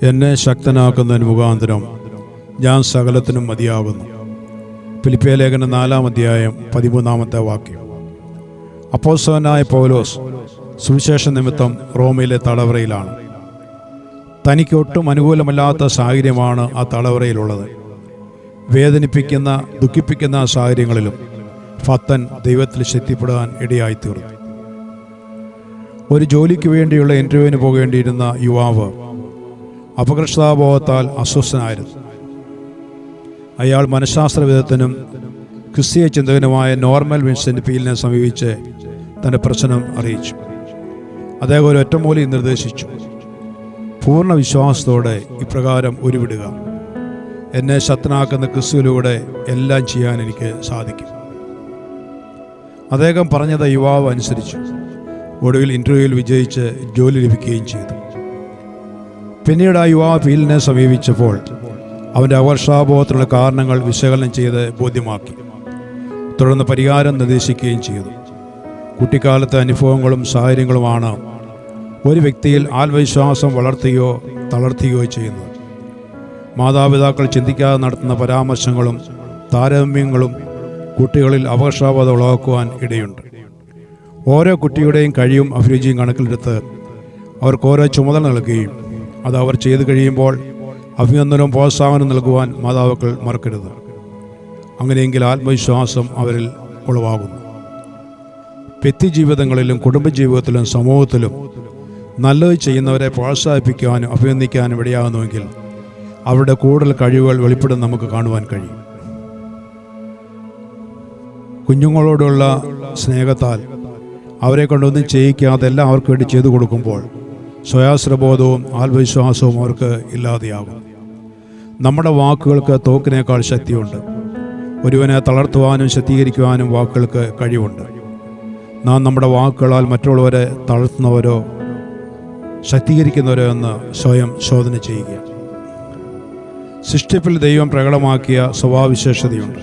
എന്നെ ശക്തനാക്കുന്നതിന് മുഖാന്തരം ഞാൻ സകലത്തിനും മതിയാകുന്നു. ഫിലിപ്പിയ ലേഖനം 4-ാം അധ്യായം 13-ാമത്തെ വാക്യം. അപ്പോസ്തലനായ പൗലോസ് സുവിശേഷ നിമിത്തം റോമയിലെ തടവറയിലാണ്. തനിക്ക് ഒട്ടും അനുകൂലമല്ലാത്ത സാഹചര്യമാണ് ആ തടവറയിലുള്ളത്. വേദനിപ്പിക്കുന്ന, ദുഃഖിപ്പിക്കുന്ന സാഹചര്യങ്ങളിലും ഭക്തൻ ദൈവത്തിൽ ശക്തിപ്പെടാൻ ഇടയായിത്തീർന്നു. ഒരു ജോലിക്ക് വേണ്ടിയുള്ള ഇൻ്റർവ്യൂവിന് പോകേണ്ടിയിരുന്ന യുവാവ് അപകർഷതാബോധത്താൽ അസ്വസ്ഥനായിരുന്നു. അയാൾ മനഃശാസ്ത്രവിദഗ്ധനും ക്രിസ്തീയ ചിന്തകനുമായ നോർമൻ വിൻസെൻ്റ് പീലിനെ സമീപിച്ച് തൻ്റെ പ്രശ്നം അറിയിച്ചു. അദ്ദേഹം ഒരു ഒറ്റമൂലി നിർദ്ദേശിച്ചു. പൂർണ്ണ വിശ്വാസത്തോടെ ഇപ്രകാരം ഉരുവിടുക: എന്നെ ശക്തനാക്കുന്ന ക്രിസ്തുവിലൂടെ എല്ലാം ചെയ്യാൻ എനിക്ക് സാധിക്കും. അദ്ദേഹം പറഞ്ഞത് യുവാവ് അനുസരിച്ചു. ഒടുവിൽ ഇൻ്റർവ്യൂവിൽ വിജയിച്ച് ജോലി ലഭിക്കുകയും ചെയ്തു. പിന്നീട് ആ യുവാവ് പീലിനെ സമീപിച്ചപ്പോൾ അവൻ്റെ അപകർഷതാബോധത്തിനുള്ള കാരണങ്ങൾ വിശകലനം ചെയ്ത് ബോധ്യമാക്കി. തുടർന്ന് പരിഹാരം നിർദ്ദേശിക്കുകയും ചെയ്തു. കുട്ടിക്കാലത്തെ അനുഭവങ്ങളും സാഹചര്യങ്ങളുമാണ് ഒരു വ്യക്തിയിൽ ആത്മവിശ്വാസം വളർത്തുകയോ തളർത്തുകയോ ചെയ്യുന്നത്. മാതാപിതാക്കൾ ചിന്തിക്കാതെ നടത്തുന്ന പരാമർശങ്ങളും താരതമ്യങ്ങളും കുട്ടികളിൽ അപകർഷതാബോധം ഉളവാക്കുവാൻ ഇടയുണ്ട്. ഓരോ കുട്ടിയുടെയും കഴിവും അഭിരുചിയും കണക്കിലെടുത്ത് അവർക്ക് ഓരോ ചുമതല നൽകുകയും അത് അവർ ചെയ്തു കഴിയുമ്പോൾ അഭിനന്ദനവും പ്രോത്സാഹനവും നൽകുവാൻ മാതാപിതാക്കൾ മറക്കരുത്. അങ്ങനെയെങ്കിൽ ആത്മവിശ്വാസം അവരിൽ ഉളവാകുന്നു. വ്യക്തിജീവിതങ്ങളിലും കുടുംബജീവിതത്തിലും സമൂഹത്തിലും നല്ലത് ചെയ്യുന്നവരെ പ്രോത്സാഹിപ്പിക്കാനും അഭിനന്ദിക്കാനും ഇടയാകുന്നുവെങ്കിൽ അവരുടെ കൂടുതൽ കഴിവുകൾ വെളിപ്പെടുന്ന നമുക്ക് കാണുവാൻ കഴിയും. കുഞ്ഞുങ്ങളോടുള്ള സ്നേഹത്താൽ അവരെ കൊണ്ടൊന്നും ചെയ്യിക്കാതെ എല്ലാം അവർക്ക് വേണ്ടി ചെയ്തു കൊടുക്കുമ്പോൾ സ്വയാശ്രബോധവും ആത്മവിശ്വാസവും അവർക്ക് ഇല്ലാതെയാകും. നമ്മുടെ വാക്കുകൾക്ക് തോക്കിനേക്കാൾ ശക്തിയുണ്ട്. ഒരുവനെ തളർത്തുവാനും ശക്തീകരിക്കുവാനും വാക്കുകൾക്ക് കഴിവുണ്ട്. നാം നമ്മുടെ വാക്കുകളാൽ മറ്റുള്ളവരെ തളർത്തുന്നവരോ ശക്തീകരിക്കുന്നവരോ എന്ന് സ്വയം ശോധന ചെയ്യുക. സൃഷ്ടിപ്പിൽ ദൈവം പ്രകടമാക്കിയ സ്വഭാവവിശേഷതയുണ്ട്.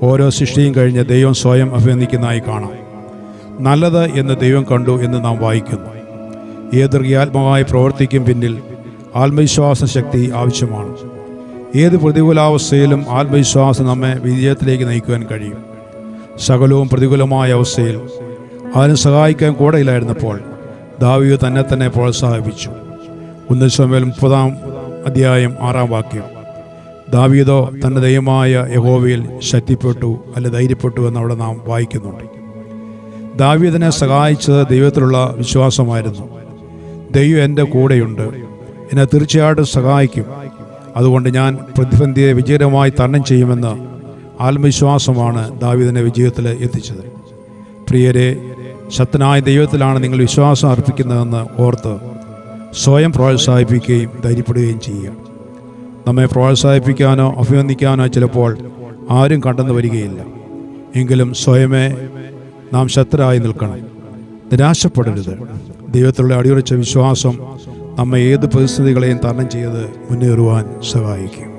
ഓരോ സൃഷ്ടിയും കഴിഞ്ഞ് ദൈവം സ്വയം അഭിനന്ദിക്കുന്നതായി കാണാം. നല്ലത് എന്ന് ദൈവം കണ്ടു എന്ന് നാം വായിക്കുന്നു. ഏത് ക്രിയാത്മകമായ പ്രവൃത്തിക്കും പിന്നിൽ ആത്മവിശ്വാസ ശക്തി ആവശ്യമാണ്. ഏത് പ്രതികൂലാവസ്ഥയിലും ആത്മവിശ്വാസം നമ്മെ വിജയത്തിലേക്ക് നയിക്കുവാൻ കഴിയും. സകലവും പ്രതികൂലമായ അവസ്ഥയിൽ അതിന് സഹായിക്കാൻ കൂടെയില്ലായിരുന്നപ്പോൾ ദാവീദ് തന്നെ പ്രോത്സാഹിപ്പിച്ചു. 1 ശമൂവേൽ 30-ാം അധ്യായം 6-ാം വാക്യം. ദാവീദോ തൻ്റെ ദൈവമായ യഹോവയിൽ ശക്തിപ്പെട്ടു, അല്ലെ ധൈര്യപ്പെട്ടു എന്നവിടെ നാം വായിക്കുന്നുണ്ട്. ദാവീദിനെ സഹായിച്ചത് ദൈവത്തിലുള്ള വിശ്വാസമായിരുന്നു. ദൈവം എൻ്റെ കൂടെയുണ്ട്, എന്നെ തീർച്ചയായിട്ടും സഹായിക്കും, അതുകൊണ്ട് ഞാൻ പ്രതിസന്ധിയെ വിജയകരമായി തരണം ചെയ്യുമെന്ന് ആത്മവിശ്വാസമാണ് ദാവീദിനെ വിജയത്തിൽ എത്തിച്ചത്. പ്രിയരെ, ശക്തനായ ദൈവത്തിലാണ് നിങ്ങൾ വിശ്വാസം അർപ്പിക്കുന്നതെന്ന് ഓർത്ത് സ്വയം പ്രോത്സാഹിപ്പിക്കുകയും ധൈര്യപ്പെടുകയും ചെയ്യുക. നമ്മെ പ്രോത്സാഹിപ്പിക്കാനോ അഭിനന്ദിക്കാനോ ചിലപ്പോൾ ആരും കണ്ടെന്ന് വരികയില്ല. എങ്കിലും സ്വയമേ നാം ശക്തരായി നിൽക്കണം. നിരാശപ്പെടരുത്. ദൈവത്തിലുള്ള അടിയുറച്ച വിശ്വാസം നമ്മെ ഏത് പ്രതിസന്ധികളെയും തരണം ചെയ്ത് മുന്നേറുവാൻ സഹായിക്കും.